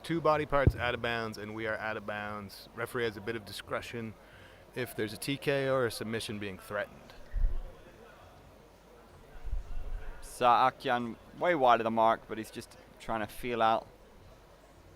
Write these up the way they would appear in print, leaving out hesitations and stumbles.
2 body parts out of bounds, and we are out of bounds. Referee has a bit of discretion if there's a TK or a submission being threatened. Saakyan way wide of the mark, but he's just trying to feel out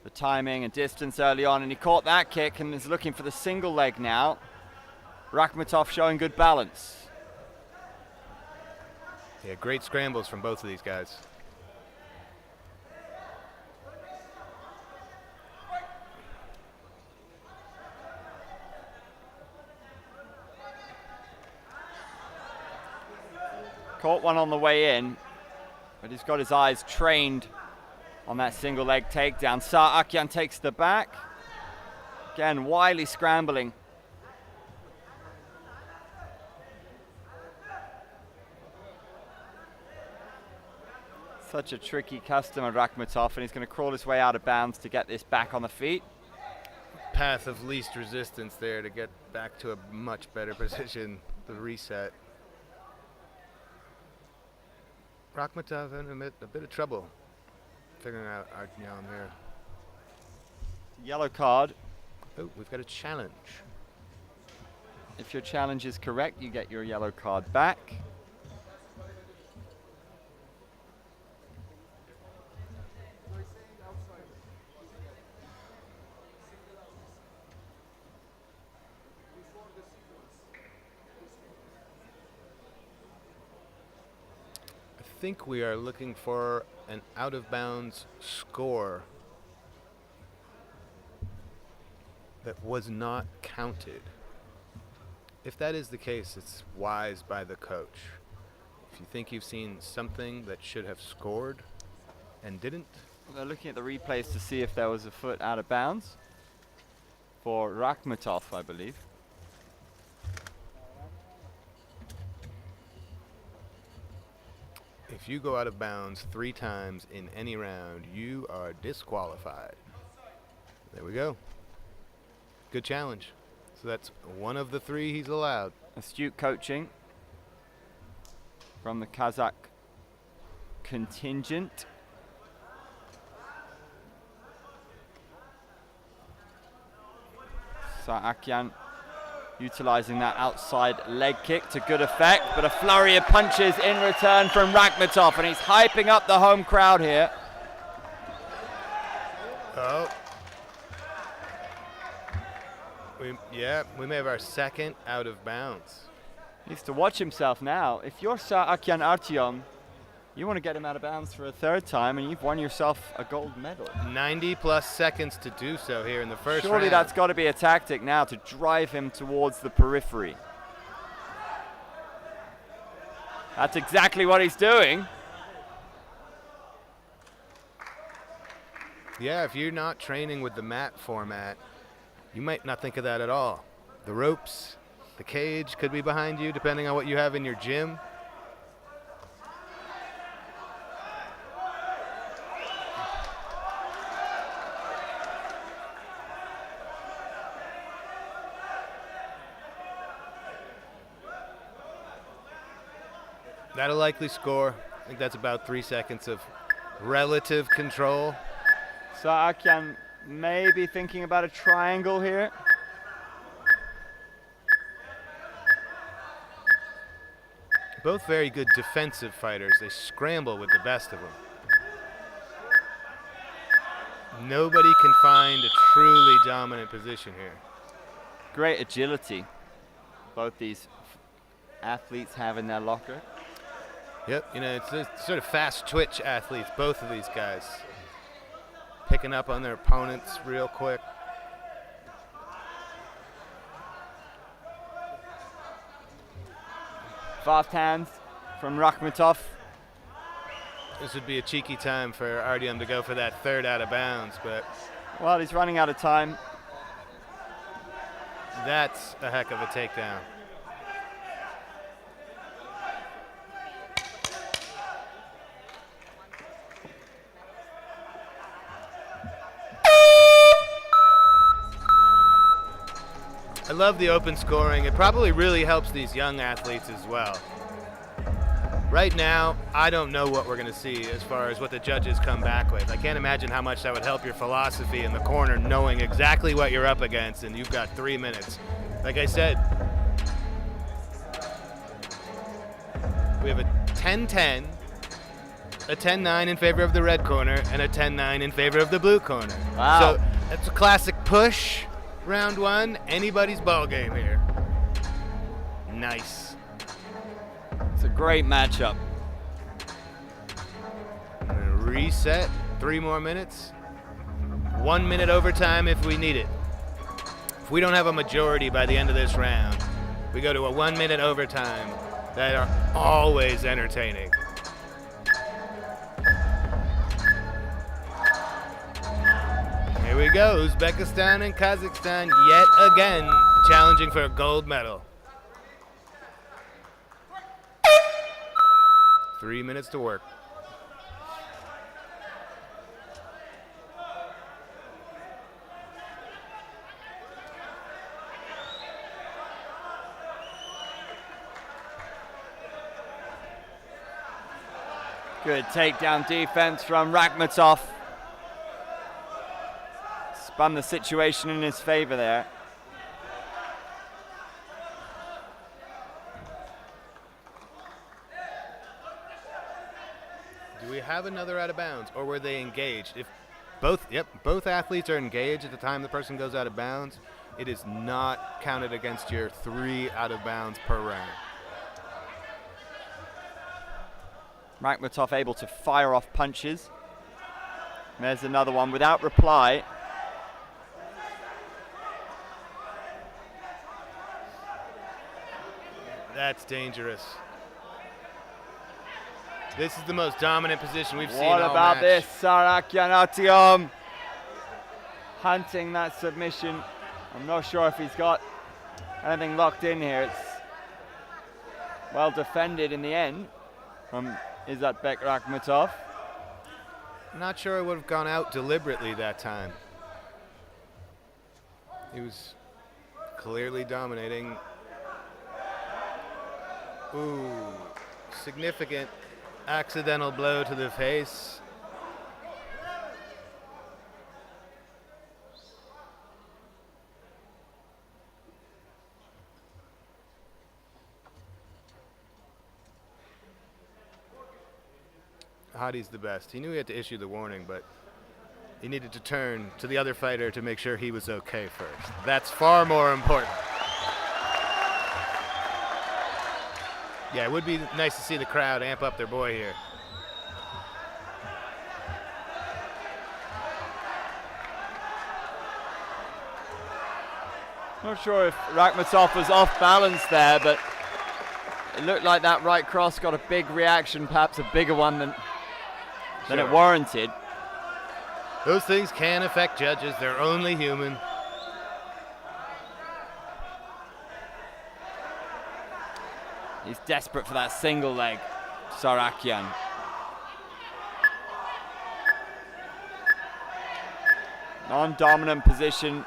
the timing and distance early on, and he caught that kick and is looking for the single leg now. Raxmatov showing good balance. Yeah, great scrambles from both of these guys. Caught one on the way in, but he's got his eyes trained on that single leg takedown. Saakyan takes the back. Again, wily scrambling. Such a tricky customer, Raxmatov, and he's going to crawl his way out of bounds to get this back on the feet. Path of least resistance there to get back to a much better position, the reset. Raxmatov in a bit of trouble figuring out Artyom here. Yellow card. Oh, we've got a challenge. If your challenge is correct, you get your yellow card back. I think we are looking for an out-of-bounds score that was not counted. If that is the case, it's wise by the coach. If you think you've seen something that should have scored and didn't. Well, they're looking at the replays to see if there was a foot out of bounds for Raxmatov, I believe. If you go out of bounds 3 times in any round, you are disqualified. There we go. Good challenge. So that's one of the 3 he's allowed. Astute coaching from the Kazakh contingent. Saakyan utilizing that outside leg kick to good effect, but a flurry of punches in return from Raxmatov, and he's hyping up the home crowd here. Oh. We may have our second out of bounds. He needs to watch himself now. If you're Saakyan Artyom, you want to get him out of bounds for a 3rd time, and you've won yourself a gold medal. 90+ seconds to do so here in the first round. Surely that's got to be a tactic now to drive him towards the periphery. That's exactly what he's doing. Yeah, if you're not training with the mat format, you might not think of that at all. The ropes, the cage could be behind you, depending on what you have in your gym. That'll likely score. I think that's about 3 seconds of relative control. Saakyan maybe thinking about a triangle here. Both very good defensive fighters. They scramble with the best of them. Nobody can find a truly dominant position here. Great agility both these athletes have in their locker. Yep, it's sort of fast twitch athletes, both of these guys. Picking up on their opponents real quick. Fast hands from Raxmatov. This would be a cheeky time for Artyom to go for that 3rd out of bounds, but... Well, he's running out of time. That's a heck of a takedown. I love the open scoring. It probably really helps these young athletes as well. Right now, I don't know what we're going to see as far as what the judges come back with. I can't imagine how much that would help your philosophy in the corner, knowing exactly what you're up against, and you've got 3 minutes. Like I said, we have a 10-10, a 10-9 in favor of the red corner, and a 10-9 in favor of the blue corner. Wow. So that's a classic push, round one, anybody's ball game here. Nice. It's a great matchup. I'm gonna reset, 3 more minutes. 1 minute overtime if we need it. If we don't have a majority by the end of this round, we go to a 1 minute overtime that are always entertaining. Here we go, Uzbekistan and Kazakhstan yet again challenging for a gold medal. 3 minutes to work. Good takedown defense from Raxmatov. Spun the situation in his favor there. Do we have another out of bounds, or were they engaged? If both athletes are engaged at the time the person goes out of bounds, it is not counted against your 3 out of bounds per round. Raxmatov able to fire off punches. There's another one without reply. That's dangerous. This is the most dominant position we've seen What all about match. this? Saakyan Artyom hunting that submission. I'm not sure if he's got anything locked in here. It's well defended in the end from Izzatbek Raxmatov. I'm not sure I would have gone out deliberately that time. He was clearly dominating. Ooh, significant accidental blow to the face. Hadi's the best. He knew he had to issue the warning, but he needed to turn to the other fighter to make sure he was okay first. That's far more important. Yeah, it would be nice to see the crowd amp up their boy here. Not sure if Raxmatov was off balance there, but it looked like that right cross got a big reaction, perhaps a bigger one than it warranted. Those things can affect judges. They're only human. He's desperate for that single leg, Saakyan. Non-dominant position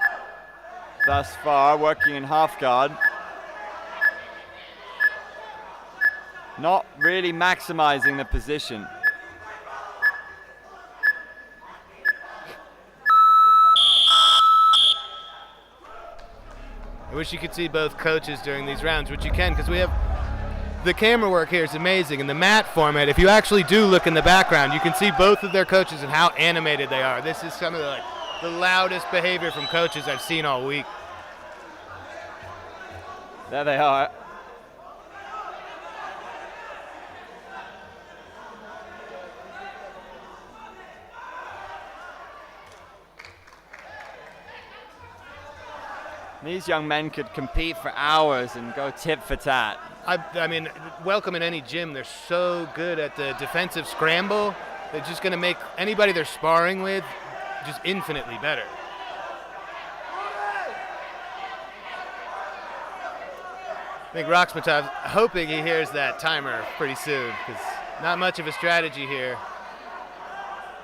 thus far, working in half guard. Not really maximizing the position. I wish you could see both coaches during these rounds, which you can because we have the camera work here is amazing. In the mat format, if you actually do look in the background, you can see both of their coaches and how animated they are. This is some of the loudest behavior from coaches I've seen all week. There they are. These young men could compete for hours and go tit for tat. I mean, welcome in any gym. They're so good at the defensive scramble. They're just going to make anybody they're sparring with just infinitely better. I think Raxmatov hoping he hears that timer pretty soon because not much of a strategy here.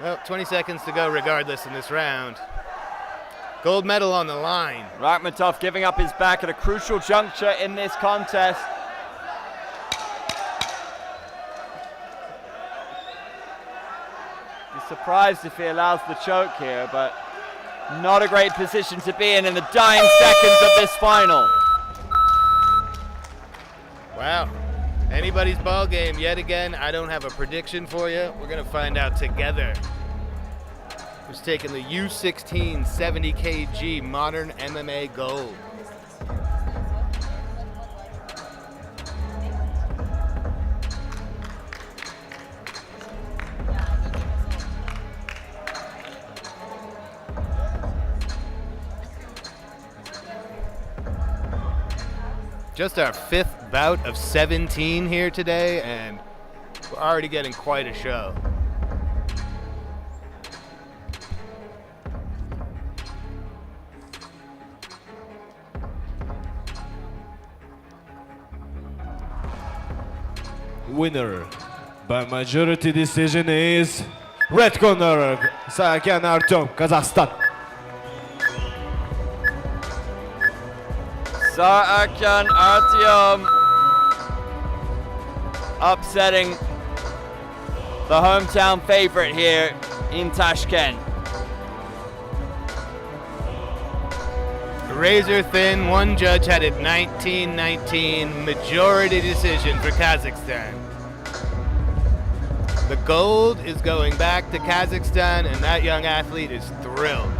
Well, 20 seconds to go regardless in this round. Gold medal on the line. Raxmatov giving up his back at a crucial juncture in this contest. Surprised if he allows the choke here, but not a great position to be in the dying seconds of this final. Wow. Anybody's ball game yet again. I don't have a prediction for you. We're going to find out together. Who's taking the U16 70 kg modern MMA gold. Just our 5th bout of 17 here today, and we're already getting quite a show. Winner by majority decision is red corner, Saakyan Artyom, Kazakhstan. Saakyan Artyom upsetting the hometown favorite here in Tashkent. Razor thin, one judge had it 19-19, majority decision for Kazakhstan. The gold is going back to Kazakhstan, and that young athlete is thrilled.